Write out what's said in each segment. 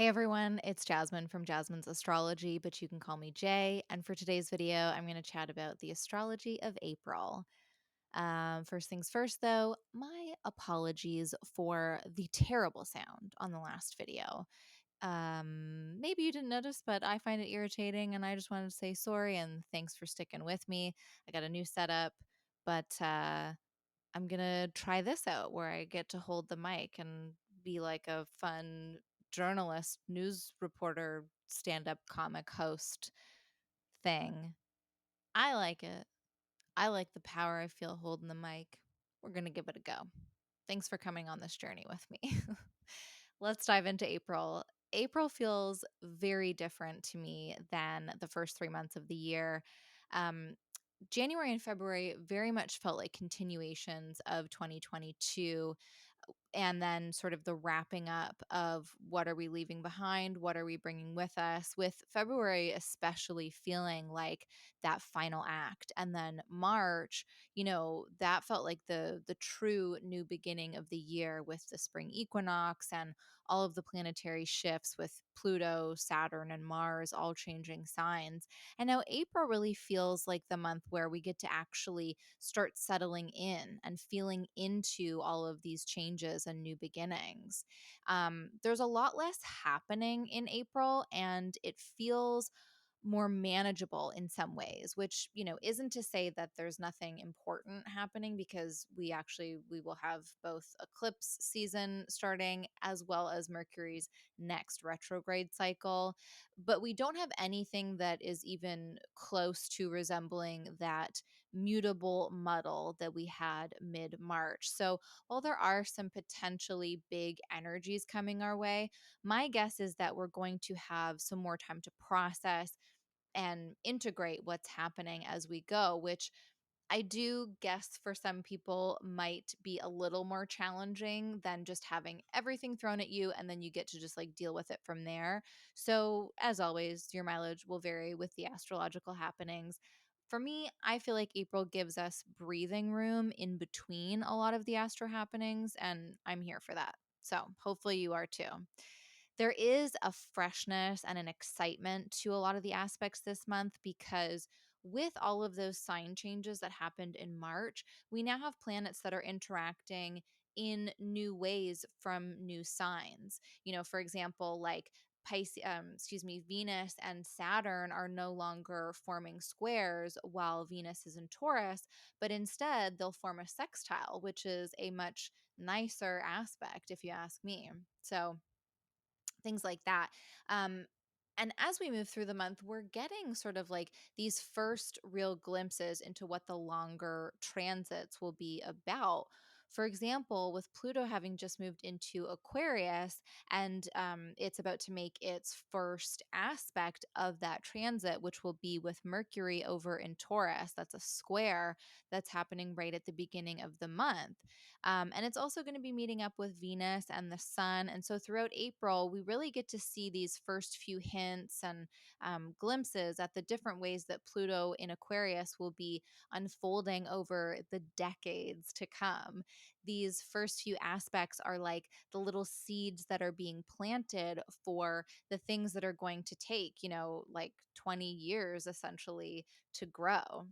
Hey everyone, it's Jasmine from Jasmine's Astrology, but you can call me Jay. And for today's video, I'm going to chat about the astrology of April. First things first, though, my apologies for the terrible sound on the last video. Maybe you didn't notice, but I find it irritating, and I just wanted to say sorry and thanks for sticking with me. I got a new setup, but I'm gonna try this out where I get to hold the mic and be like a fun journalist, news reporter, stand up comic host thing. I like it. I like the power I feel holding the mic. We're gonna give it a go. Thanks for coming on this journey with me. Let's dive into April. April feels very different to me than the first 3 months of the year. Um, January and February very much felt like continuations of 2022, and then sort of the wrapping up of what are we leaving behind, what are we bringing with us, with February especially feeling like that final act. And then March, that felt like the true new beginning of the year with the spring equinox and all of the planetary shifts with Pluto, Saturn, and Mars all changing signs. And now April really feels like the month where we get to actually start settling in and feeling into all of these changes and new beginnings. There's a lot less happening in April, and it feels more manageable in some ways, which isn't to say that there's nothing important happening, because we will have both eclipse season starting as well as Mercury's next retrograde cycle, but we don't have anything that is even close to resembling that mutable muddle that we had mid March. So, while there are some potentially big energies coming our way, my guess is that we're going to have some more time to process and integrate what's happening as we go, which I do guess for some people might be a little more challenging than just having everything thrown at you and then you get to just like deal with it from there. So, as always, your mileage will vary with the astrological happenings. For me, I feel like April gives us breathing room in between a lot of the astro happenings, and I'm here for that. So, hopefully, you are too. There is a freshness and an excitement to a lot of the aspects this month, because with all of those sign changes that happened in March, we now have planets that are interacting in new ways from new signs. For example, like Venus and Saturn are no longer forming squares while Venus is in Taurus, but instead they'll form a sextile, which is a much nicer aspect, if you ask me. So, things like that. Um, and as we move through the month, we're getting sort of like these first real glimpses into what the longer transits will be about. For example, with Pluto having just moved into Aquarius, and it's about to make its first aspect of that transit, which will be with Mercury over in Taurus. That's a square that's happening right at the beginning of the month. And it's also going to be meeting up with Venus and the Sun. And so throughout April, we really get to see these first few hints and glimpses at the different ways that Pluto in Aquarius will be unfolding over the decades to come. These first few aspects are like the little seeds that are being planted for the things that are going to take, like 20 years essentially to grow.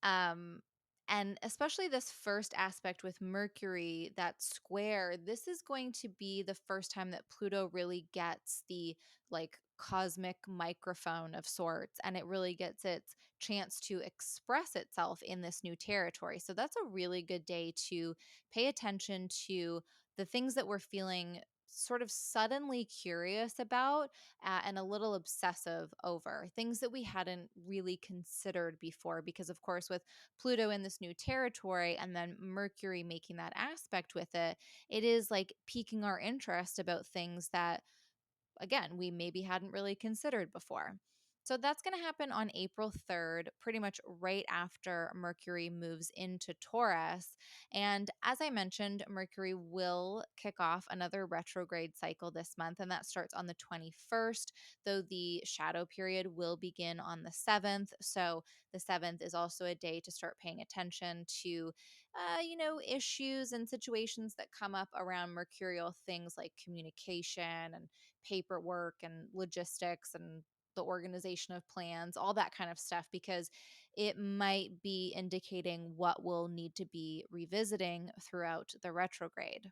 Um, and especially this first aspect with Mercury, that square, this is going to be the first time that Pluto really gets the like cosmic microphone of sorts, and it really gets its chance to express itself in this new territory. So that's a really good day to pay attention to the things that we're feeling sort of suddenly curious about, and a little obsessive over, things that we hadn't really considered before. Because, of course, with Pluto in this new territory and then Mercury making that aspect with it, it is like piquing our interest about things that, again, we maybe hadn't really considered before. So that's going to happen on April 3rd, pretty much right after Mercury moves into Taurus. And as I mentioned, Mercury will kick off another retrograde cycle this month, and that starts on the 21st, though the shadow period will begin on the 7th. So the 7th is also a day to start paying attention to, issues and situations that come up around mercurial things like communication and paperwork and logistics and the organization of plans, all that kind of stuff, because it might be indicating what we'll need to be revisiting throughout the retrograde.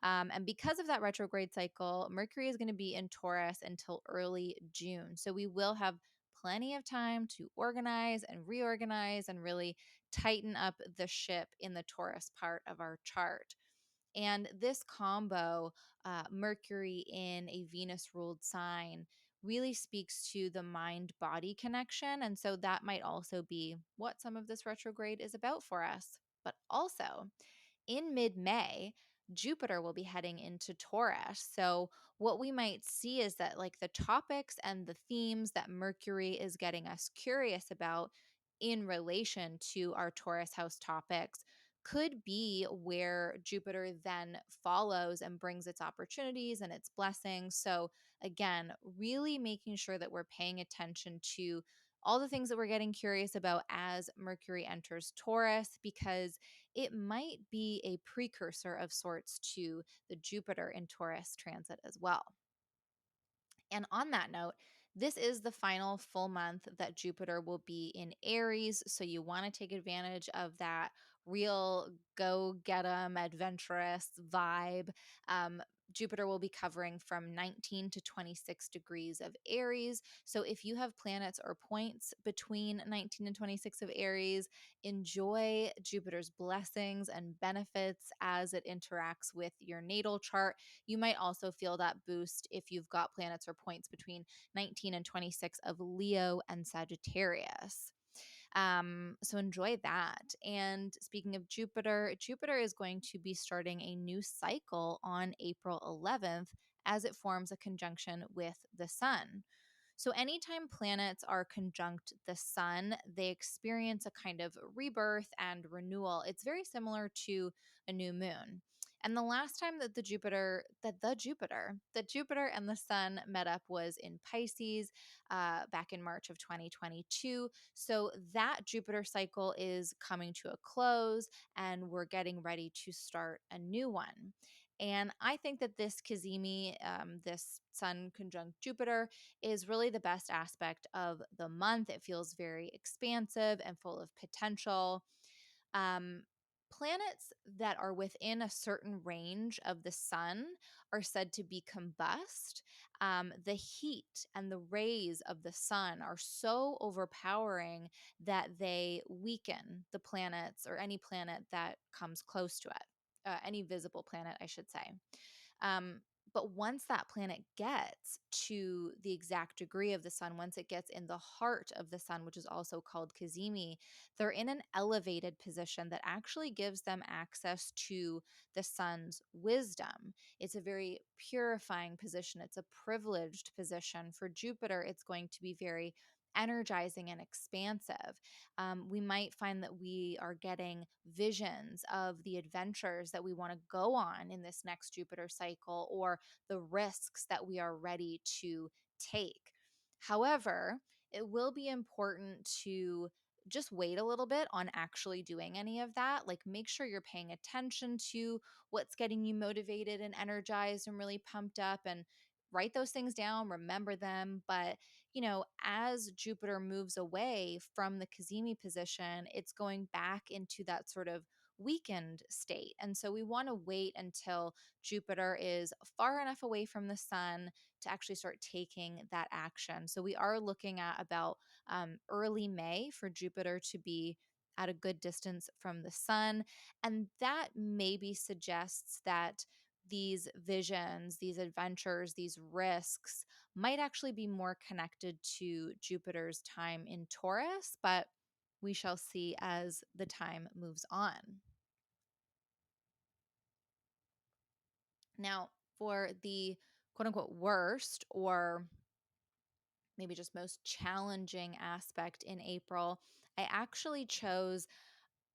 And because of that retrograde cycle, Mercury is going to be in Taurus until early June. So we will have plenty of time to organize and reorganize and really tighten up the ship in the Taurus part of our chart. And this combo, Mercury in a Venus ruled sign, really speaks to the mind body connection. And so that might also be what some of this retrograde is about for us. But also, in mid May, Jupiter will be heading into Taurus. So, what we might see is that, like, the topics and the themes that Mercury is getting us curious about in relation to our Taurus house topics could be where Jupiter then follows and brings its opportunities and its blessings. So, again, really making sure that we're paying attention to all the things that we're getting curious about as Mercury enters Taurus, because it might be a precursor of sorts to the Jupiter in Taurus transit as well. And on that note, this is the final full month that Jupiter will be in Aries. So you want to take advantage of that real go get 'em adventurous vibe. Jupiter will be covering from 19 to 26 degrees of Aries. So if you have planets or points between 19 and 26 of Aries, enjoy Jupiter's blessings and benefits as it interacts with your natal chart. You might also feel that boost if you've got planets or points between 19 and 26 of Leo and Sagittarius. So enjoy that. And speaking of Jupiter, Jupiter is going to be starting a new cycle on April 11th as it forms a conjunction with the sun. So, anytime planets are conjunct the sun, they experience a kind of rebirth and renewal. It's very similar to a new moon. And the last time that Jupiter and the sun met up was in Pisces back in March of 2022. So that Jupiter cycle is coming to a close, and we're getting ready to start a new one. And I think that this Kazemi, this Sun conjunct Jupiter, is really the best aspect of the month. It feels very expansive and full of potential. Um, Planets that are within a certain range of the sun are said to be combust. The heat and the rays of the sun are so overpowering that they weaken the planets, or any planet that comes close to it, any visible planet, I should say. Um, but once that planet gets to the exact degree of the sun, once it gets in the heart of the sun, which is also called Kazemi, they're in an elevated position that actually gives them access to the sun's wisdom. It's a very purifying position, it's a privileged position. For Jupiter, it's going to be very energizing and expansive. We might find that we are getting visions of the adventures that we want to go on in this next Jupiter cycle, or the risks that we are ready to take. However, it will be important to just wait a little bit on actually doing any of that. Like, make sure you're paying attention to what's getting you motivated and energized and really pumped up, and write those things down, remember them. But as Jupiter moves away from the Kazemi position, it's going back into that sort of weakened state. And so we want to wait until Jupiter is far enough away from the sun to actually start taking that action. So we are looking at about early May for Jupiter to be at a good distance from the sun. And that maybe suggests that these visions, these adventures, these risks might actually be more connected to Jupiter's time in Taurus, but we shall see as the time moves on. Now, for the quote unquote worst, or maybe just most challenging aspect in April, I actually chose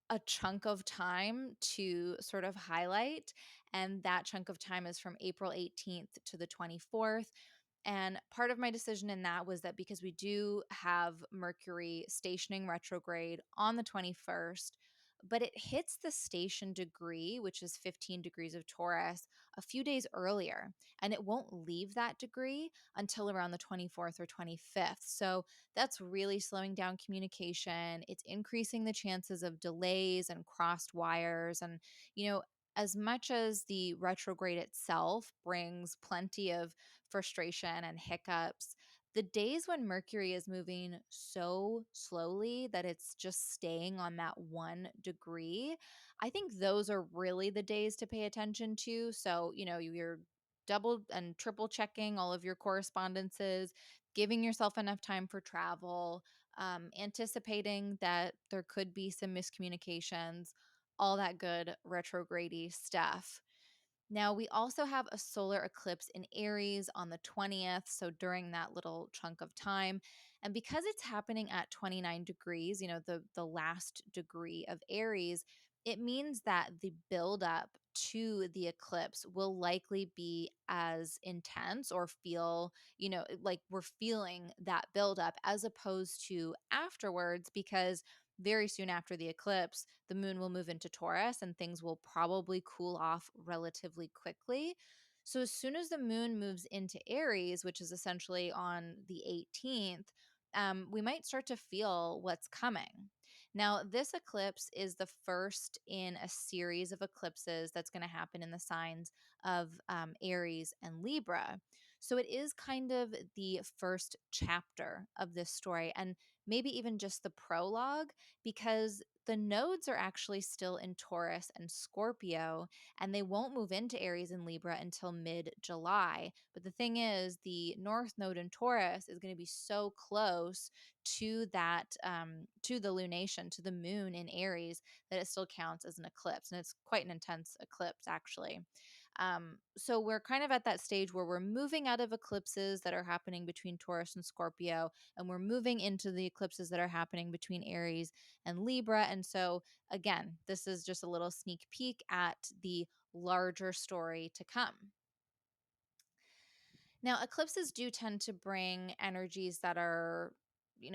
a chunk of time to sort of highlight. And that chunk of time is from April 18th to the 24th. And part of my decision in that was that because we do have Mercury stationing retrograde on the 21st, but it hits the station degree, which is 15 degrees of Taurus, a few days earlier, and it won't leave that degree until around the 24th or 25th. So that's really slowing down communication. It's increasing the chances of delays and crossed wires. And, you know, as much as the retrograde itself brings plenty of frustration and hiccups, the days when Mercury is moving so slowly that it's just staying on that 1 degree, I think those are really the days to pay attention to. So, you're double and triple checking all of your correspondences, giving yourself enough time for travel, anticipating that there could be some miscommunications, all that good retrograde stuff. Now, we also have a solar eclipse in Aries on the 20th, so during that little chunk of time. And because it's happening at 29 degrees, the last degree of Aries, it means that the buildup to the eclipse will likely be as intense or feel, like we're feeling that buildup as opposed to afterwards, because very soon after the eclipse, the moon will move into Taurus and things will probably cool off relatively quickly. So, as soon as the moon moves into Aries, which is essentially on the 18th, we might start to feel what's coming. Now, this eclipse is the first in a series of eclipses that's going to happen in the signs of Aries and Libra. So, it is kind of the first chapter of this story, and maybe even just the prologue, because the nodes are actually still in Taurus and Scorpio, and they won't move into Aries and Libra until mid July. But the thing is, the North Node in Taurus is going to be so close to that, to the lunation, to the moon in Aries, that it still counts as an eclipse. And it's quite an intense eclipse, actually. So we're kind of at that stage where we're moving out of eclipses that are happening between Taurus and Scorpio, and we're moving into the eclipses that are happening between Aries and Libra. And so, again, this is just a little sneak peek at the larger story to come. Now, eclipses do tend to bring energies that are,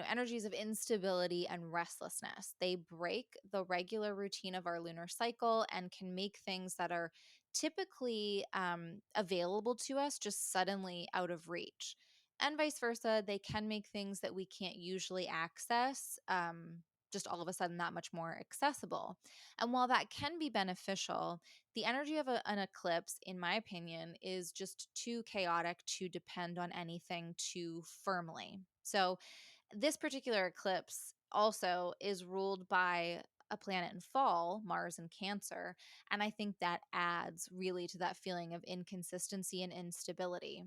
energies of instability and restlessness. They break the regular routine of our lunar cycle and can make things that are typically available to us just suddenly out of reach. And vice versa, they can make things that we can't usually access just all of a sudden that much more accessible. And while that can be beneficial, the energy of an eclipse, in my opinion, is just too chaotic to depend on anything too firmly. So, this particular eclipse also is ruled by a planet in fall, Mars in Cancer. And I think that adds really to that feeling of inconsistency and instability.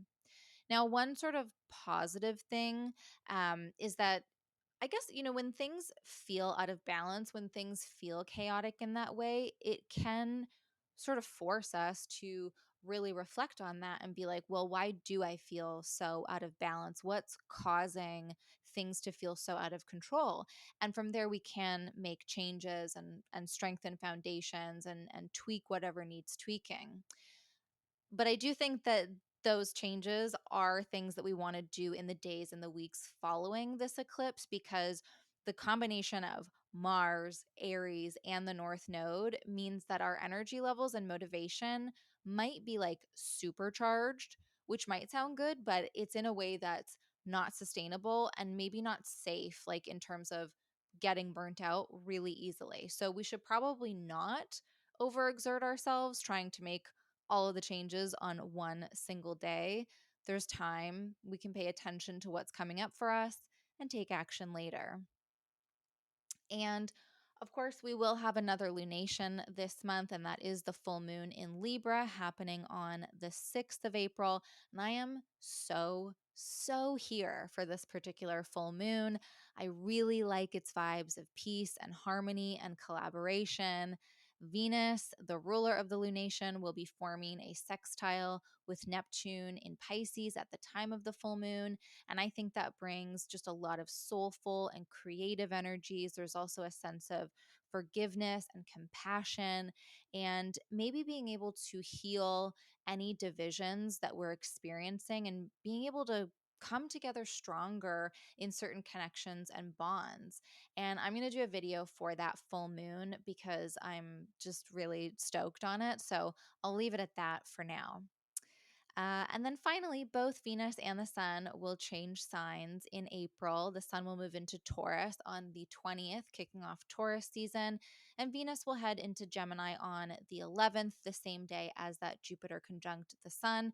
Now, one sort of positive thing is that I guess, when things feel out of balance, when things feel chaotic in that way, it can sort of force us to really reflect on that and be like, well, why do I feel so out of balance? What's causing things to feel so out of control? And from there, we can make changes and strengthen foundations and tweak whatever needs tweaking. But I do think that those changes are things that we want to do in the days and the weeks following this eclipse, because the combination of Mars, Aries, and the North Node means that our energy levels and motivation might be like supercharged, which might sound good, but it's in a way that's not sustainable and maybe not safe, like in terms of getting burnt out really easily. So we should probably not overexert ourselves trying to make all of the changes on one single day. There's time. We can pay attention to what's coming up for us and take action later. And of course, we will have another lunation this month, and that is the full moon in Libra happening on the 6th of April. And I am so here for this particular full moon. I really like its vibes of peace and harmony and collaboration. Venus, the ruler of the lunation, will be forming a sextile with Neptune in Pisces at the time of the full moon. And I think that brings just a lot of soulful and creative energies. There's also a sense of forgiveness and compassion, and maybe being able to heal any divisions that we're experiencing and being able to come together stronger in certain connections and bonds. And I'm going to do a video for that full moon because I'm just really stoked on it. So I'll leave it at that for now. And then finally, both Venus and the Sun will change signs in April. The Sun will move into Taurus on the 20th, kicking off Taurus season. And Venus will head into Gemini on the 11th, the same day as that Jupiter conjunct the Sun.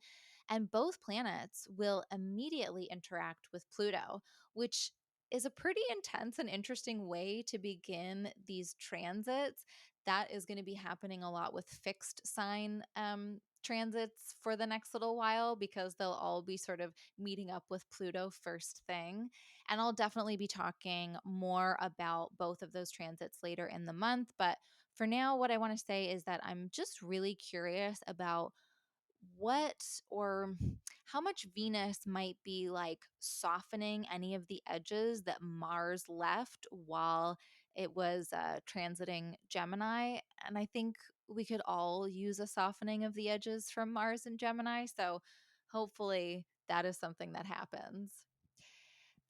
And both planets will immediately interact with Pluto, which is a pretty intense and interesting way to begin these transits. That is going to be happening a lot with fixed sign transits for the next little while because they'll all be sort of meeting up with Pluto first thing. And I'll definitely be talking more about both of those transits later in the month. But for now, what I want to say is that I'm just really curious about what or how much Venus might be like softening any of the edges that Mars left while it was transiting Gemini. And I think we could all use a softening of the edges from Mars and Gemini. So hopefully that is something that happens.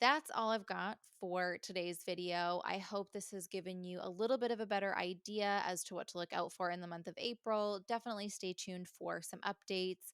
That's all I've got for today's video. I hope this has given you a little bit of a better idea as to what to look out for in the month of April. Definitely stay tuned for some updates.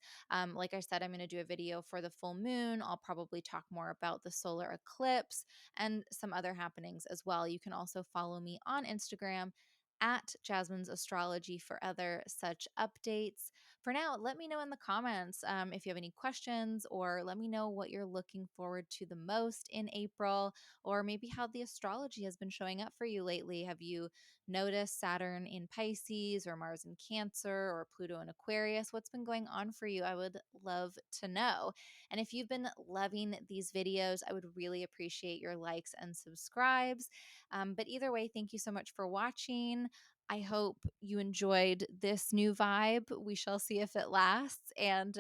Like I said, I'm going to do a video for the full moon. I'll probably talk more about the solar eclipse and some other happenings as well. You can also follow me on Instagram at Jasmine's Astrology for other such updates. For now, let me know in the comments if you have any questions, or let me know what you're looking forward to the most in April, or maybe how the astrology has been showing up for you lately. Have you noticed Saturn in Pisces, or Mars in Cancer, or Pluto in Aquarius? What's been going on for you? I would love to know. And if you've been loving these videos, I would really appreciate your likes and subscribes. But either way, thank you so much for watching. I hope you enjoyed this new vibe. We shall see if it lasts. And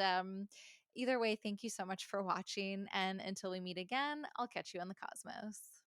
either way, thank you so much for watching. And until we meet again, I'll catch you on the cosmos.